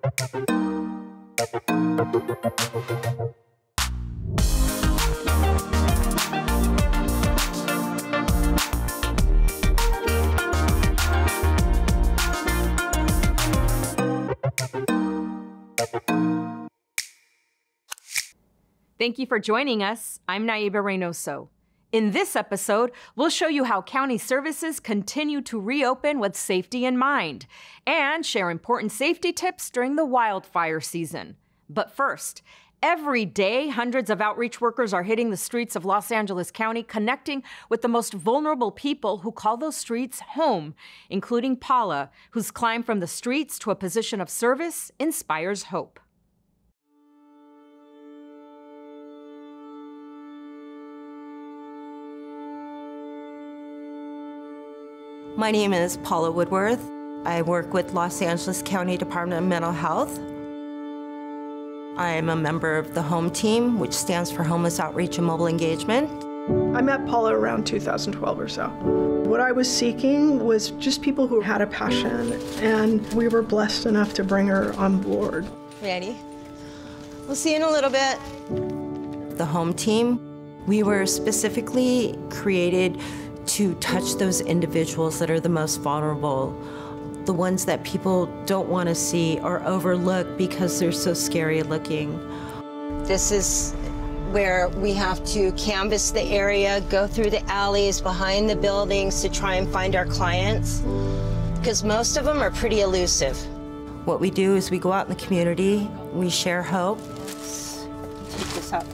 Thank you for joining us. I'm Naiba Reynoso. In this episode, we'll show you how county services continue to reopen with safety in mind and share important safety tips during the wildfire season. But first, every day, hundreds of outreach workers are hitting the streets of Los Angeles County, connecting with the most vulnerable people who call those streets home, including Paula, whose climb from the streets to a position of service inspires hope. My name is Paula Woodworth. I work with Los Angeles County Department of Mental Health. I am a member of the HOME team, which stands for Homeless Outreach and Mobile Engagement. I met Paula around 2012 or so. What I was seeking was just people who had a passion, and we were blessed enough to bring her on board. Ready? We'll see you in a little bit. The HOME team, we were specifically created to touch those individuals that are the most vulnerable, the ones that people don't want to see or overlook because they're so scary looking. This is where we have to canvass the area, go through the alleys behind the buildings to try and find our clients, because most of them are pretty elusive. What we do is we go out in the community, we share hope. Take this out.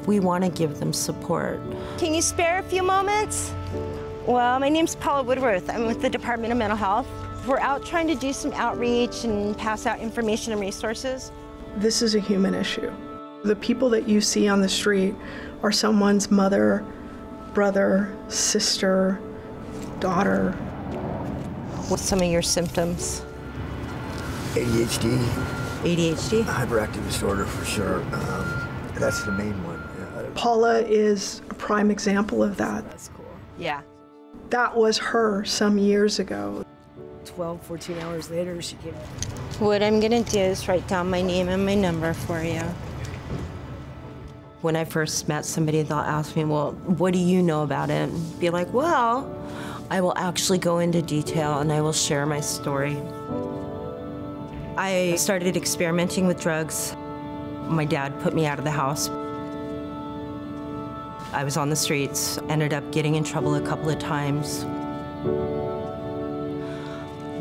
We want to give them support. Can you spare a few moments? Well, my name's Paula Woodworth. I'm with the Department of Mental Health. We're out trying to do some outreach and pass out information and resources. This is a human issue. The people that you see on the street are someone's mother, brother, sister, daughter. What's some of your symptoms? ADHD. ADHD? Hyperactive disorder for sure. That's the main one. Paula is a prime example of that. That's cool. Yeah. That was her some years ago. 12, 14 hours later, she came. What I'm gonna do is write down my name and my number for you. When I first met somebody, they'll ask me, well, what do you know about it? And be like, well, I will actually go into detail and I will share my story. I started experimenting with drugs. My dad put me out of the house. I was on the streets, ended up getting in trouble a couple of times.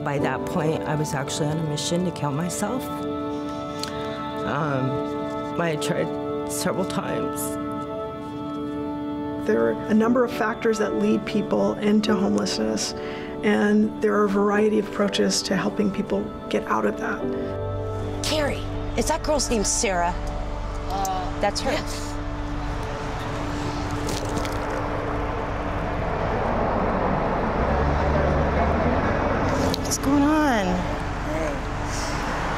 By that point, I was actually on a mission to kill myself. I tried several times. There are a number of factors that lead people into homelessness, and there are a variety of approaches to helping people get out of that. Carrie, is that girl's name Sarah? That's her. Yes. What's going on? Hey.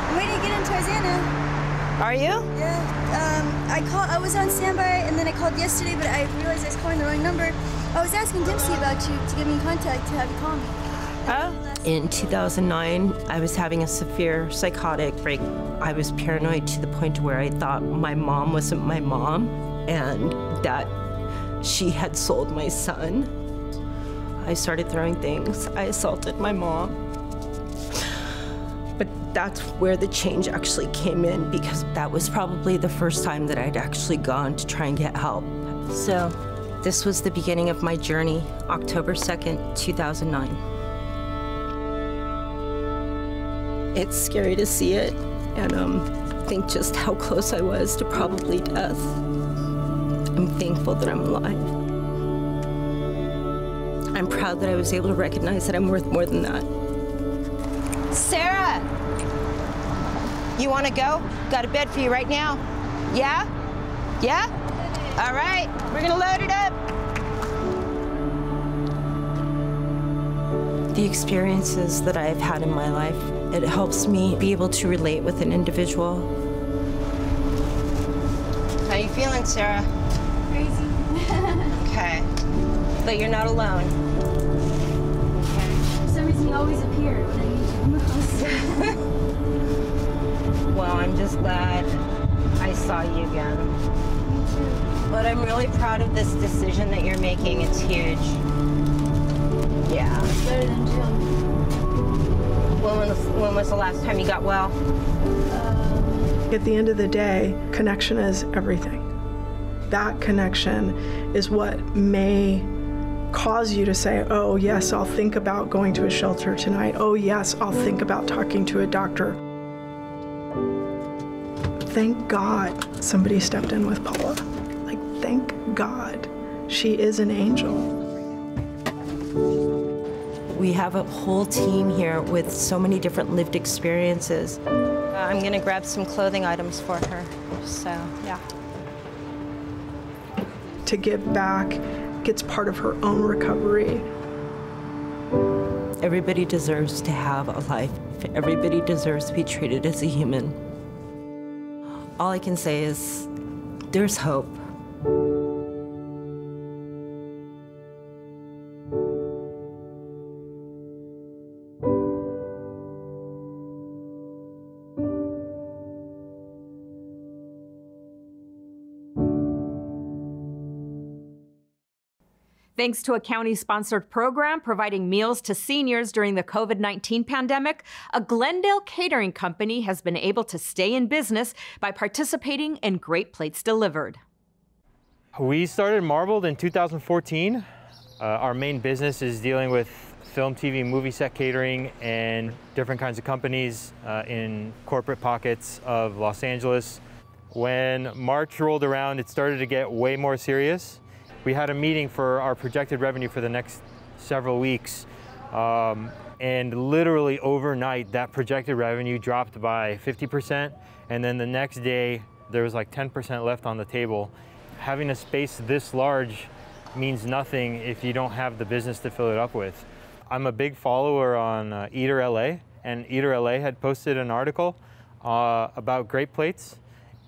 I'm ready to get in Tarzana. Are you? Yeah. I was on standby, and then I called yesterday, but I realized I was calling the wrong number. I was asking Dempsey about you to get me in contact to have you call me. Oh. In 2009, I was having a severe psychotic break. I was paranoid to the point where I thought my mom wasn't my mom and that she had sold my son. I started throwing things. I assaulted my mom. But that's where the change actually came in, because that was probably the first time that I'd actually gone to try and get help. So this was the beginning of my journey, October 2nd, 2009. It's scary to see it and think just how close I was to probably death. I'm thankful that I'm alive. I'm proud that I was able to recognize that I'm worth more than that. Sarah! You want to go? Got a bed for you right now. Yeah? Yeah? All right, we're gonna load it up. The experiences that I've had in my life, it helps me be able to relate with an individual. How you feeling, Sarah? Crazy. Okay, but you're not alone. For some reason, you always appear when I need you the most. just glad I saw you again. But I'm really proud of this decision that you're making. It's huge. Yeah. It's better than jail. When was the last time you got well? At the end of the day, connection is everything. That connection is what may cause you to say, oh yes, I'll think about going to a shelter tonight. Oh yes, I'll think about talking to a doctor. Thank God somebody stepped in with Paula. Like, thank God. She is an angel. We have a whole team here with so many different lived experiences. I'm gonna grab some clothing items for her, so yeah. To give back gets part of her own recovery. Everybody deserves to have a life. Everybody deserves to be treated as a human. All I can say is there's hope. Thanks to a county-sponsored program providing meals to seniors during the COVID-19 pandemic, a Glendale catering company has been able to stay in business by participating in Great Plates Delivered. We started Marbled in 2014. Our main business is dealing with film, TV, movie set catering and different kinds of companies in corporate pockets of Los Angeles. When March rolled around, it started to get way more serious. We had a meeting for our projected revenue for the next several weeks, and literally overnight that projected revenue dropped by 50%, and then the next day there was like 10% left on the table. Having a space this large means nothing if you don't have the business to fill it up with. I'm a big follower on Eater LA, and Eater LA had posted an article about Great Plates,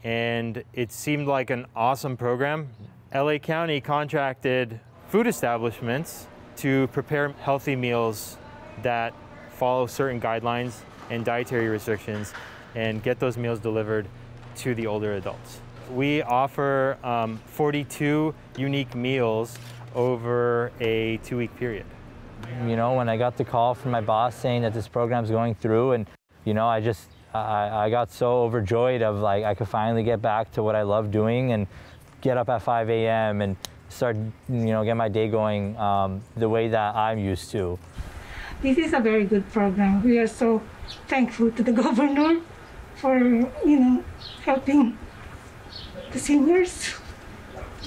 and it seemed like an awesome program. LA County contracted food establishments to prepare healthy meals that follow certain guidelines and dietary restrictions and get those meals delivered to the older adults. We offer 42 unique meals over a 2-week period. You know, when I got the call from my boss saying that this program's going through, and you know, I got so overjoyed of like I could finally get back to what I love doing and get up at 5 a.m. and start, get my day going the way that I'm used to. This is a very good program. We are so thankful to the governor for, helping the seniors.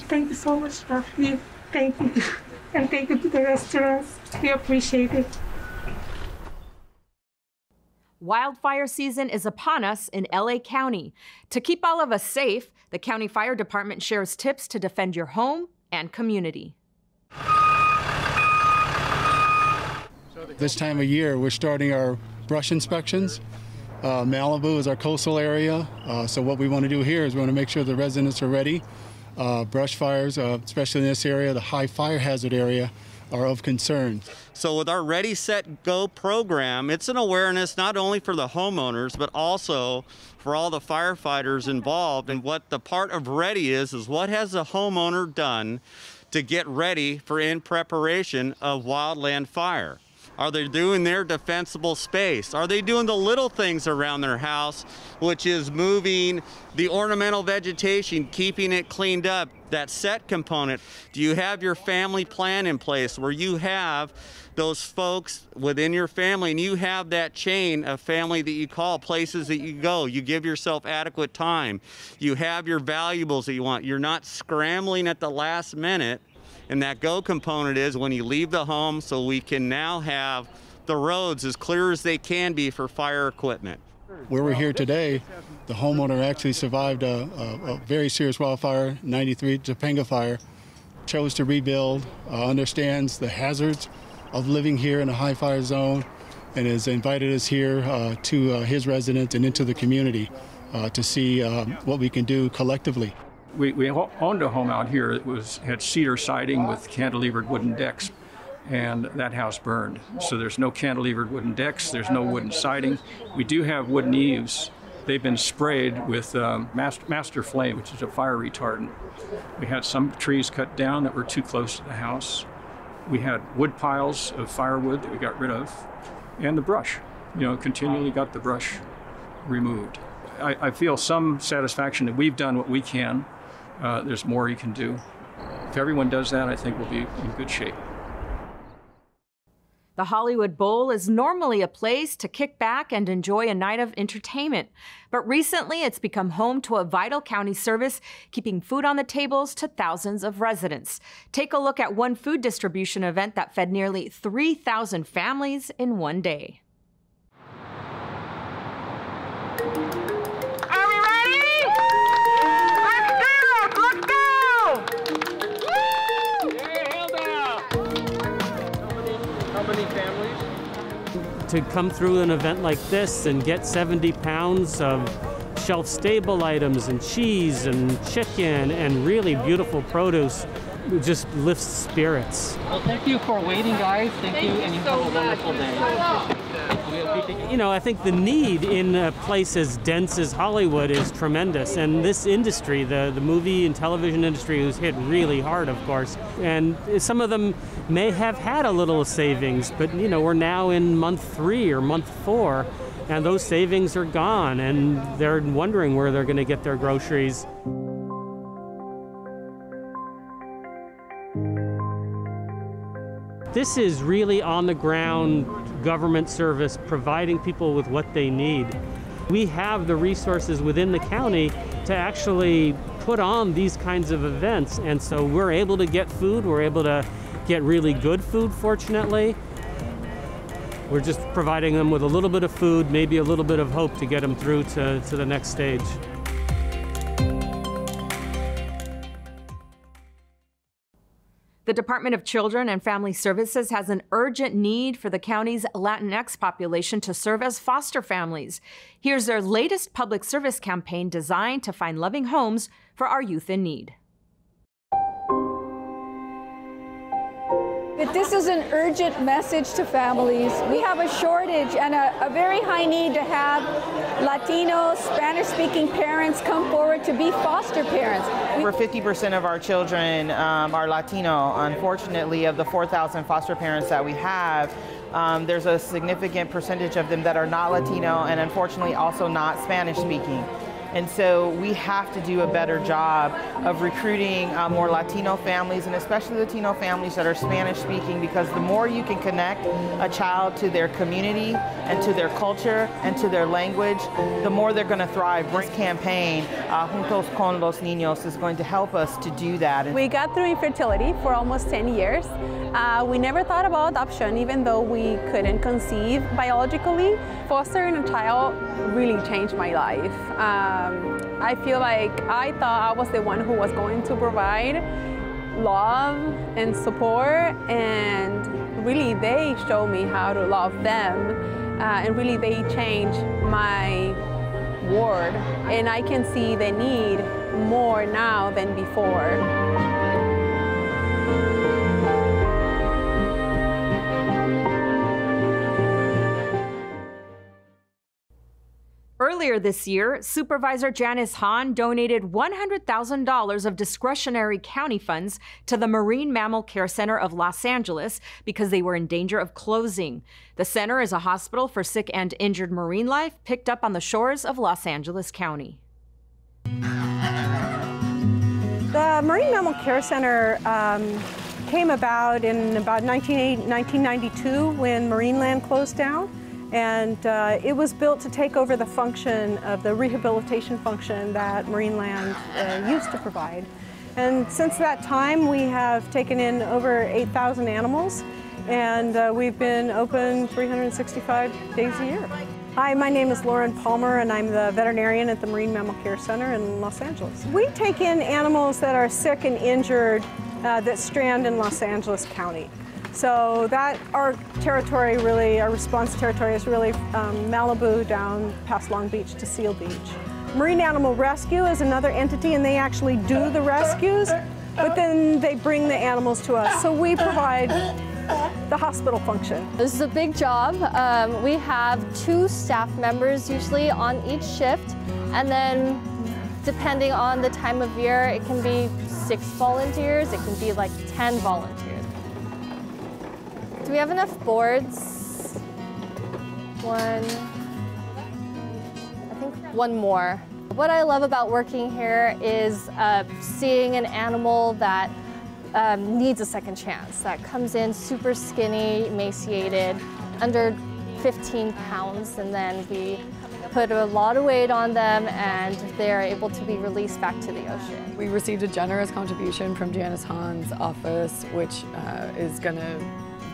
Thank you so much, Rafi. Thank you. And thank you to the restaurants. We appreciate it. Wildfire season is upon us in LA County. To keep all of us safe, the County Fire Department shares tips to defend your home and community. This time of year, we're starting our brush inspections. Malibu is our coastal area, so what we want to do here is we want to make sure the residents are ready. Brush fires, especially in this area, the high fire hazard area, are of concern. So with our Ready, Set, Go program, it's an awareness not only for the homeowners, but also for all the firefighters involved. And what the part of Ready is what has the homeowner done to get ready for in preparation of wildland fire? Are they doing their defensible space? Are they doing the little things around their house, which is moving the ornamental vegetation, keeping it cleaned up? That set component. Do you have your family plan in place where you have those folks within your family and you have that chain of family that you call, places that you go? You give yourself adequate time. You have your valuables that you want. You're not scrambling at the last minute. And that go component is when you leave the home, so we can now have the roads as clear as they can be for fire equipment. Where we're here today, the homeowner actually survived a very serious wildfire, 93 Topanga fire, chose to rebuild, understands the hazards of living here in a high fire zone, and has invited us here to his residence and into the community to see what we can do collectively. We owned a home out here that had cedar siding with cantilevered wooden decks, and that house burned. So there's no cantilevered wooden decks, there's no wooden siding. We do have wooden eaves they've been sprayed with Master Flame, which is a fire retardant. We had some trees cut down that were too close to the house. We had wood piles of firewood that we got rid of, and the brush. Continually got the brush removed. I feel some satisfaction that we've done what we can. There's more you can do. If everyone does that, I think we'll be in good shape. The Hollywood Bowl is normally a place to kick back and enjoy a night of entertainment. But recently, it's become home to a vital county service, keeping food on the tables to thousands of residents. Take a look at one food distribution event that fed nearly 3,000 families in one day. Are we ready? Let's go! Woo! Yeah, How many families? To come through an event like this and get 70 pounds of shelf-stable items and cheese and chicken and really beautiful produce just lifts spirits. Well, thank you for waiting, guys. Thank you, and you have a wonderful day. I think the need in a place as dense as Hollywood is tremendous, and this industry, the movie and television industry, was hit really hard, of course, and some of them may have had a little savings, but we're now in month 3 or month 4, and those savings are gone, and they're wondering where they're going to get their groceries. This is really on-the-ground government service, providing people with what they need. We have the resources within the county to actually put on these kinds of events, and so we're able to get food, we're able to get really good food, fortunately. We're just providing them with a little bit of food, maybe a little bit of hope to get them through to the next stage. The Department of Children and Family Services has an urgent need for the county's Latinx population to serve as foster families. Here's their latest public service campaign designed to find loving homes for our youth in need. But this is an urgent message to families. We have a shortage and a very high need to have Latino, Spanish-speaking parents come forward to be foster parents. Over 50% of our children are Latino. Unfortunately, of the 4,000 foster parents that we have, there's a significant percentage of them that are not Latino and unfortunately also not Spanish-speaking. And so we have to do a better job of recruiting more Latino families, and especially Latino families that are Spanish speaking, because the more you can connect a child to their community and to their culture and to their language, the more they're going to thrive. This campaign, Juntos con los Niños, is going to help us to do that. We got through infertility for almost 10 years. We never thought about adoption, even though we couldn't conceive biologically. Fostering a child really changed my life. I feel like I thought I was the one who was going to provide love and support, and really they showed me how to love them, and really they changed my world, and I can see the need more now than before. Earlier this year, Supervisor Janice Hahn donated $100,000 of discretionary county funds to the Marine Mammal Care Center of Los Angeles because they were in danger of closing. The center is a hospital for sick and injured marine life picked up on the shores of Los Angeles County. The Marine Mammal Care Center came about in about 1992 when Marineland closed down. And it was built to take over the function of the rehabilitation function that Marineland used to provide. And since that time, we have taken in over 8,000 animals, and we've been open 365 days a year. Hi, my name is Lauren Palmer, and I'm the veterinarian at the Marine Mammal Care Center in Los Angeles. We take in animals that are sick and injured that strand in Los Angeles County. So that our territory really, our response territory is really Malibu down past Long Beach to Seal Beach. Marine Animal Rescue is another entity, and they actually do the rescues, but then they bring the animals to us. So we provide the hospital function. This is a big job. We have 2 staff members usually on each shift, and then depending on the time of year, it can be 6 volunteers, it can be like 10 volunteers. Do we have enough boards? I think one more. What I love about working here is seeing an animal that needs a second chance, that comes in super skinny, emaciated, under 15 pounds, and then we put a lot of weight on them and they're able to be released back to the ocean. We received a generous contribution from Janice Hahn's office, which is going to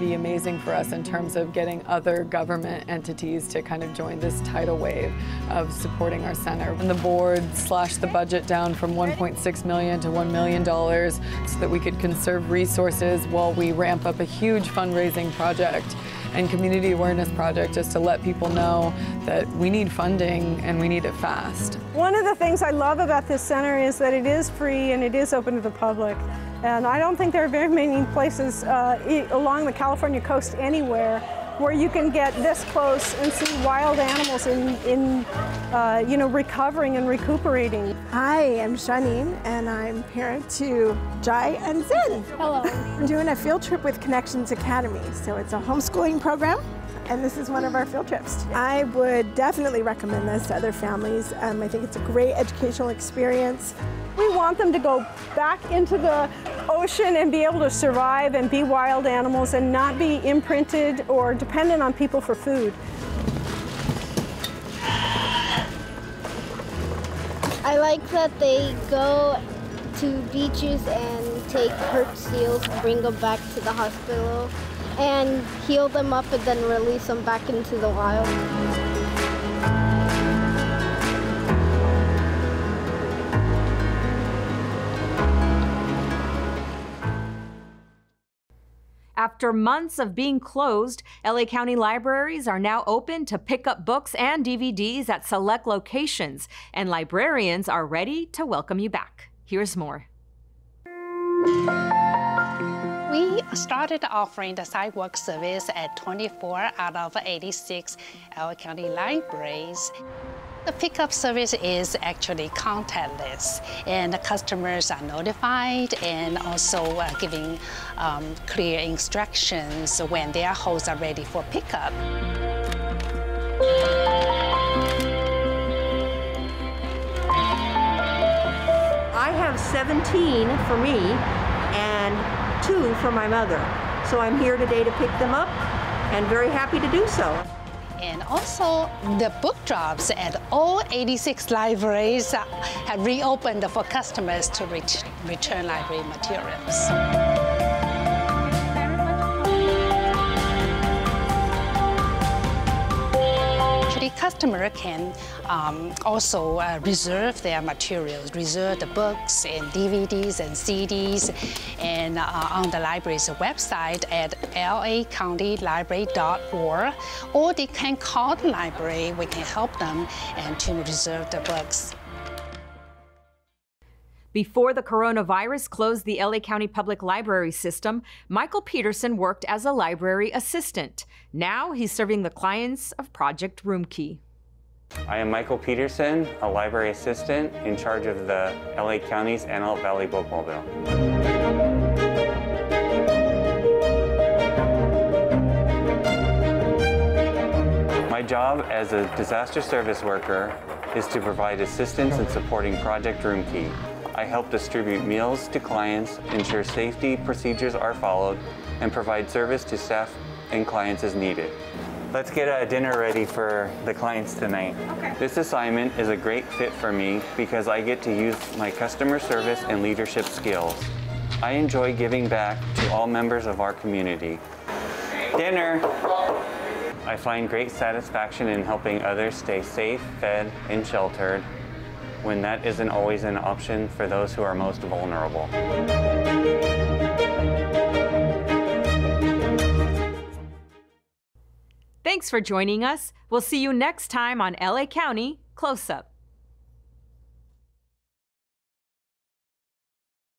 be amazing for us in terms of getting other government entities to kind of join this tidal wave of supporting our center. And the board slashed the budget down from $1.6 million to $1 million so that we could conserve resources while we ramp up a huge fundraising project and community awareness project just to let people know that we need funding and we need it fast. One of the things I love about this center is that it is free and it is open to the public. And I don't think there are very many places along the California coast anywhere where you can get this close and see wild animals recovering and recuperating. I am Janine, and I'm parent to Jai and Zen. Hello. We're doing a field trip with Connections Academy, so it's a homeschooling program, and this is one of our field trips. I would definitely recommend this to other families. I think it's a great educational experience. We want them to go back into the ocean and be able to survive and be wild animals and not be imprinted or dependent on people for food. I like that they go to beaches and take hurt seals, bring them back to the hospital, and heal them up and then release them back into the wild. After months of being closed, LA County libraries are now open to pick up books and DVDs at select locations, and librarians are ready to welcome you back. Here's more. We started offering the sidewalk service at 24 out of 86 LA County libraries. The pickup service is actually contactless, and the customers are notified and also giving clear instructions when their hosts are ready for pickup. I have 17 for me and 2 for my mother. So I'm here today to pick them up and very happy to do so. And also, the book drops at all 86 libraries have reopened for customers to return library materials. The customer can also reserve their materials, reserve the books and DVDs and CDs, and on the library's website at lacountylibrary.org, or they can call the library. We can help them and to reserve the books. Before the coronavirus closed the LA County Public Library system, Michael Peterson worked as a library assistant. Now he's serving the clients of Project Roomkey. I am Michael Peterson, a library assistant in charge of the LA County's Antelope Valley Bookmobile. My job as a disaster service worker is to provide assistance in supporting Project Roomkey. I help distribute meals to clients, ensure safety procedures are followed, and provide service to staff and clients as needed. Let's get dinner ready for the clients tonight. Okay. This assignment is a great fit for me because I get to use my customer service and leadership skills. I enjoy giving back to all members of our community. Dinner! I find great satisfaction in helping others stay safe, fed, and sheltered, when that isn't always an option for those who are most vulnerable. Thanks for joining us. We'll see you next time on LA County Close Up.